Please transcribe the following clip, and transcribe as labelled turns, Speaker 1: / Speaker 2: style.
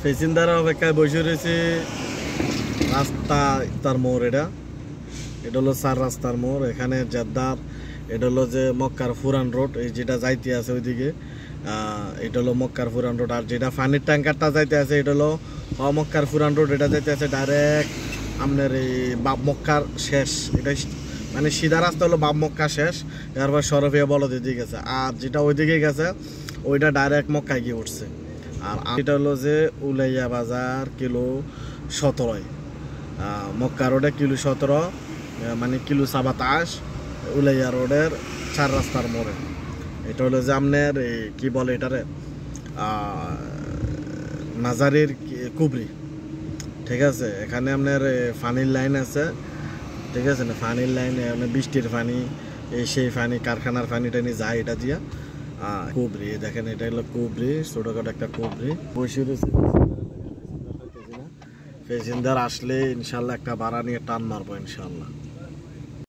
Speaker 1: Passenger অপেক্ষায় বসে রয়েছে রাস্তা তার মোড়। এটা হলো 4 রাস্তার মোড়। এখানে জেদ্দার এটা হলো যে মক্কার ফুরান রোড, এই যেটা যাইতে আছে ওইদিকে এটা হলো মক্কার ফুরান রোড। আর যেটা পানির ট্যাঙ্কারটা যাইতে আছে এটা হলো মক্কার ফুরান রোড। এটা যাইতে আছে ডাইরেক্ট আপনার এই বাপ মক্কার শেষ। এটা মানে সিধা রাস্তা হলো বাপ মক্কা শেষ, এরপর শরফিয়া বলদের দিকে গেছে। আর যেটা ওইদিকে গেছে ওইটা ডাইরেক্ট মক্কায় গিয়ে উঠছে। আর এটা হলো যে উলাইয়া বাজার কিলো 17, মক্কা রোডে কিলো 17, মানে কিলো 27, উলাইয়া রোডের 4 রাস্তার মোড়ে। এটা হলো যে আপনার কি বলে এটারে মাজারের কুবরি, ঠিক আছে। এখানে আপনার পানির লাইন আছে, ঠিক আছে না, পানির লাইনে মানে বৃষ্টির পানি, এই সেই পানি কারখানার পানি টানি যায় এটা দিয়া। কুবরি দেখেন, এটা হলো কুবরি, ছোটখাটো একটা কুবরি। বসে রয়েছে প্যাসেঞ্জার আসলে ইনশাল্লাহ একটা ভাড়া নিয়ে টান মারবো ইনশাল্লাহ।